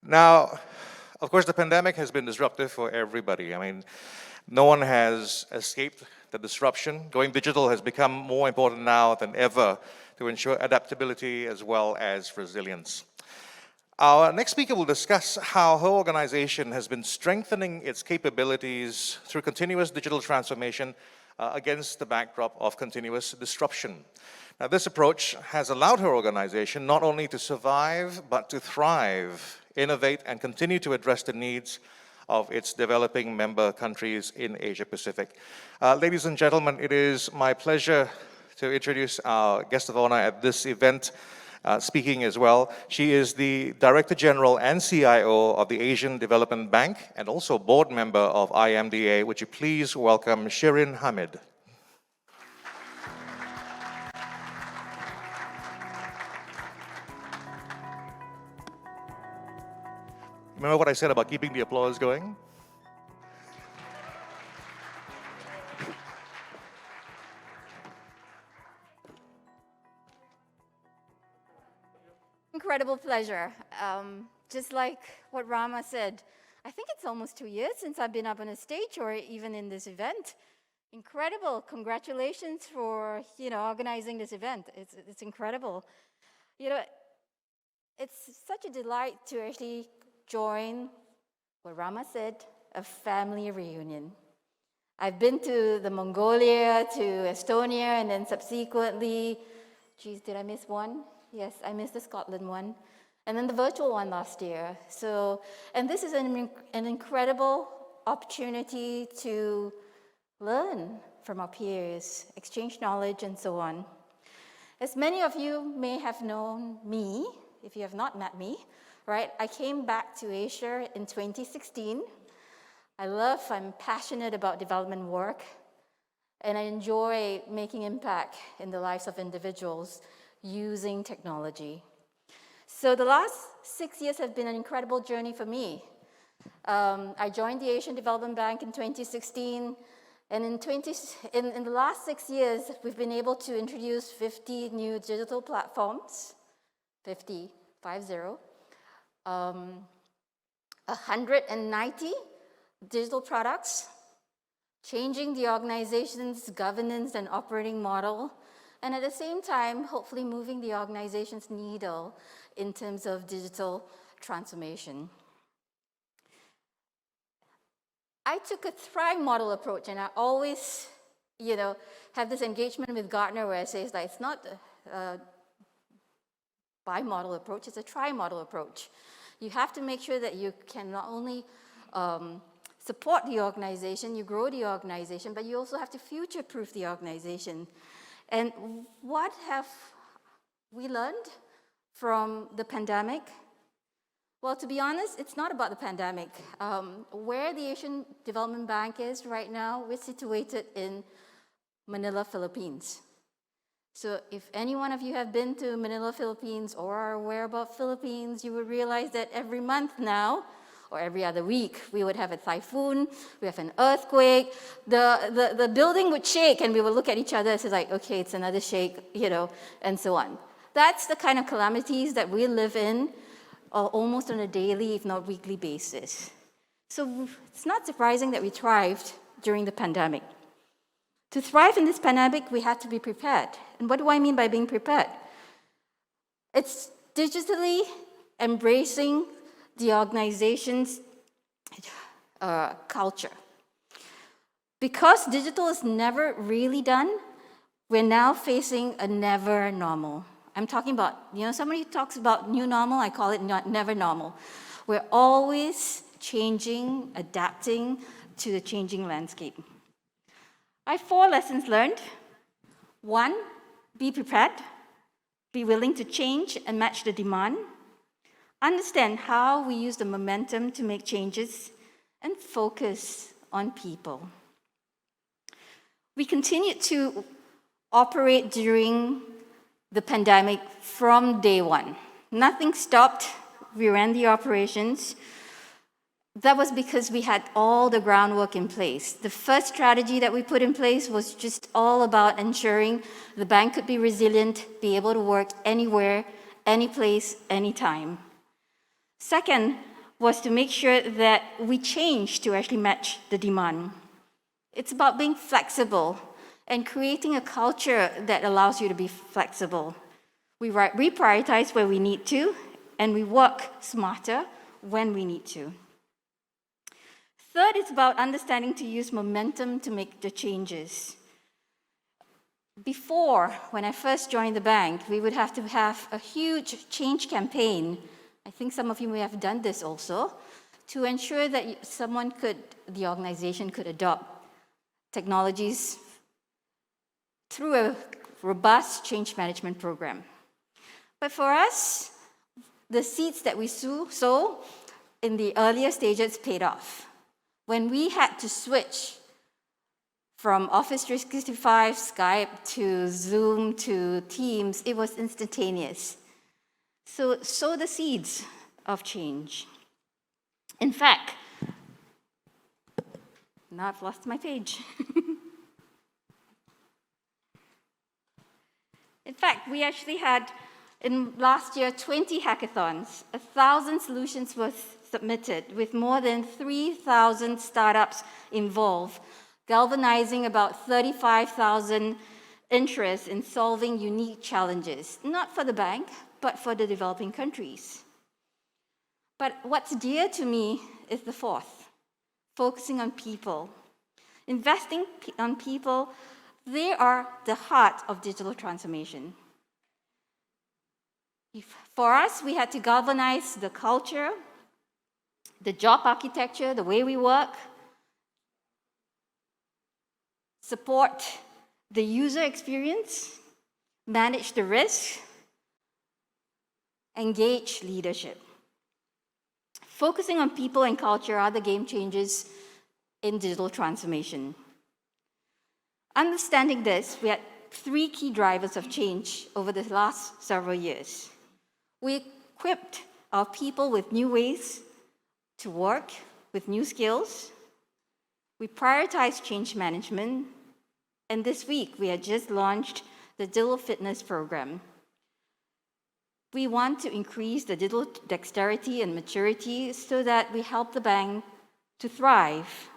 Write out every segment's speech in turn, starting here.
Now, of course, the pandemic has been disruptive for everybody. I mean, no one has escaped the disruption. Going digital has become more important now than ever to ensure adaptability as well as resilience. Our next speaker will discuss how her organization has been strengthening its capabilities through continuous digital transformation against the backdrop of continuous disruption. Now, this approach has allowed her organization not only to survive, but to thrive, innovate, and continue to address the needs of its developing member countries in Asia Pacific. Ladies and gentlemen, it is my pleasure to introduce our guest of honor at this event, speaking as well. She is the Director General and CIO of the Asian Development Bank and also board member of IMDA. Would you please welcome Shirin Hamid. Remember what I said about keeping the applause going? Incredible pleasure. Just like what Rama said, I think it's almost 2 years since I've been up on a stage or even in this event. Incredible. Congratulations for, organizing this event. It's incredible. It's such a delight to actually join what Rama said, a family reunion. I've been to the Mongolia, to Estonia, and then subsequently, did I miss one? Yes, I missed the Scotland one, and then the virtual one last year. And this is an incredible opportunity to learn from our peers, exchange knowledge, and so on. As many of you may have known me, if you have not met me, right? I came back to Asia in 2016. I'm passionate about development work, and I enjoy making impact in the lives of individuals using technology. So the last 6 years have been an incredible journey for me. I joined the Asian Development Bank in 2016, and in the last 6 years, we've been able to introduce 50 new digital platforms, 50, 190 digital products, changing the organization's governance and operating model, and at the same time, hopefully moving the organization's needle in terms of digital transformation. I took a Thrive model approach, and I always, have this engagement with Gartner where I say it's not a bi-model approach, it's a tri-model approach. You have to make sure that you can not only support the organization, you grow the organization, but you also have to future-proof the organization. And what have we learned from the pandemic? Well, to be honest, it's not about the pandemic. Where the Asian Development Bank is right now, we're situated in Manila, Philippines. So if any one of you have been to Manila, Philippines, or are aware about Philippines, you would realize that every month now, or every other week, we would have a typhoon, we have an earthquake, the building would shake, and we would look at each other and say like, okay, it's another shake, and so on. That's the kind of calamities that we live in almost on a daily, if not weekly basis. So it's not surprising that we thrived during the pandemic. To thrive in this pandemic, we had to be prepared. And what do I mean by being prepared? It's digitally embracing the organization's culture. Because digital is never really done, we're now facing a never normal. I'm talking about, somebody talks about new normal, I call it never normal. We're always changing, adapting to the changing landscape. I have 4 lessons learned. 1, be prepared, be willing to change and match the demand, understand how we use the momentum to make changes, and focus on people. We continued to operate during the pandemic from day one. Nothing stopped. We ran the operations. That was because we had all the groundwork in place. The first strategy that we put in place was just all about ensuring the bank could be resilient, be able to work anywhere, any place, anytime. Second, was to make sure that we change to actually match the demand. It's about being flexible and creating a culture that allows you to be flexible. We prioritize where we need to, and we work smarter when we need to. Third, it's about understanding to use momentum to make the changes. Before, when I first joined the bank, we would have to have a huge change campaign. I think some of you may have done this also, to ensure that the organization could adopt technologies through a robust change management program. But for us, the seeds that we sow in the earlier stages paid off. When we had to switch from Office 365, Skype, to Zoom, to Teams, it was instantaneous. So sow the seeds of change. In fact, now I've lost my page. In fact, we actually had, in last year, 20 hackathons. 1,000 solutions were submitted, with more than 3,000 startups involved, galvanizing about 35,000 interests in solving unique challenges, not for the bank, but for the developing countries. But what's dear to me is the fourth, focusing on people. Investing on people, they are the heart of digital transformation. For us, we had to galvanize the culture, the job architecture, the way we work, support the user experience, manage the risk, engage leadership. Focusing on people and culture are the game changers in digital transformation. Understanding this, we had 3 key drivers of change over the last several years. We equipped our people with new ways to work, with new skills. We prioritized change management. And this week, we had just launched the Digital Fitness Program. We want to increase the digital dexterity and maturity so that we help the bank to thrive.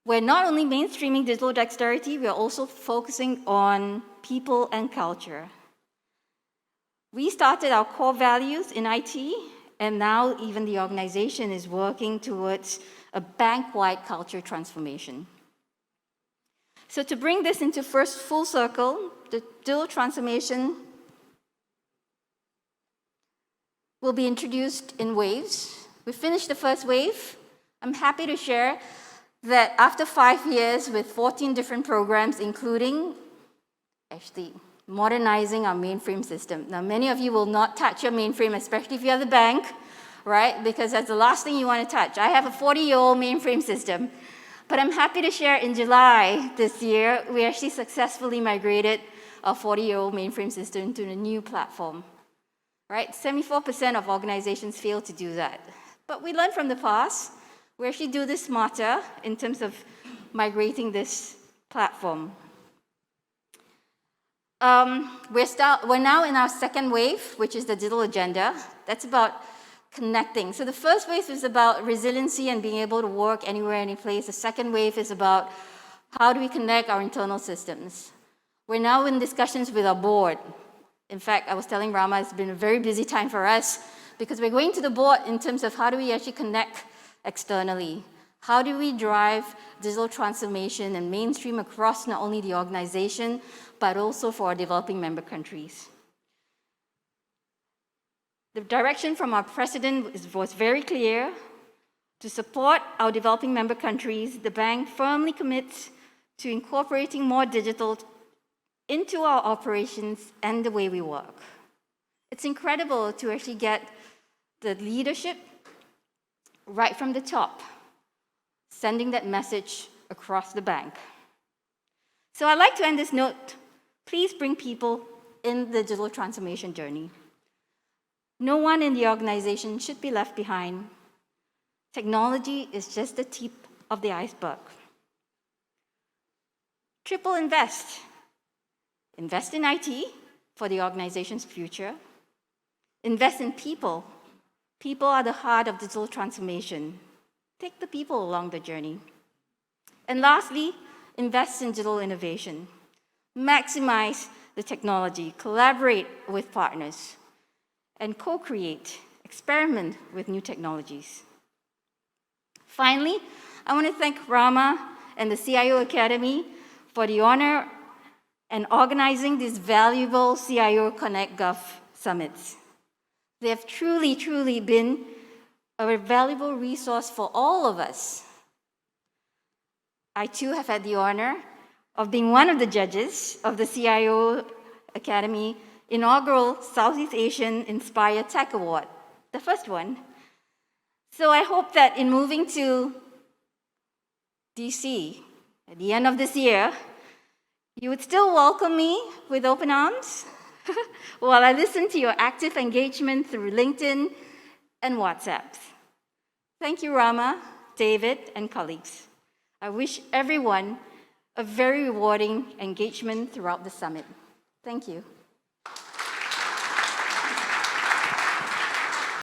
We're not only mainstreaming digital dexterity, we're also focusing on people and culture. We started our core values in IT, and now even the organization is working towards a bank-wide culture transformation. So to bring this into first full circle, the digital transformation will be introduced in waves. We finished the first wave. I'm happy to share that after 5 years with 14 different programs, including actually modernizing our mainframe system. Now, many of you will not touch your mainframe, especially if you're the bank, right? Because that's the last thing you want to touch. I have a 40-year-old mainframe system. But I'm happy to share in July this year, we actually successfully migrated a 40-year-old mainframe system to a new platform. Right? 74% of organizations fail to do that. But we learned from the past. We actually do this smarter in terms of migrating this platform. We're now in our second wave, which is the digital agenda. That's about connecting. So the first wave is about resiliency and being able to work anywhere, any place. The second wave is about how do we connect our internal systems. We're now in discussions with our board. In fact, I was telling Rama it's been a very busy time for us because we're going to the board in terms of how do we actually connect externally. How do we drive digital transformation and mainstream across not only the organization, but also for our developing member countries. The direction from our president was very clear. To support our developing member countries, the bank firmly commits to incorporating more digital into our operations and the way we work. It's incredible to actually get the leadership right from the top, sending that message across the bank. So I'd like to end this note. Please bring people in the digital transformation journey. No one in the organization should be left behind. Technology is just the tip of the iceberg. Triple invest. Invest in IT for the organization's future. Invest in people People are the heart of digital transformation. Take the people along the journey. And lastly, invest in digital innovation. Maximize the technology, collaborate with partners, and co-create, experiment with new technologies. Finally, I want to thank Rama and the CIO Academy for the honor and organizing these valuable CIO ConnectGov Summits. They have truly, truly been a valuable resource for all of us. I too have had the honor of being one of the judges of the CIO Academy inaugural Southeast Asian Inspire Tech Award, the first one. So I hope that in moving to DC at the end of this year, you would still welcome me with open arms while I listen to your active engagement through LinkedIn and WhatsApp. Thank you, Rama, David, and colleagues. I wish everyone a very rewarding engagement throughout the summit. Thank you.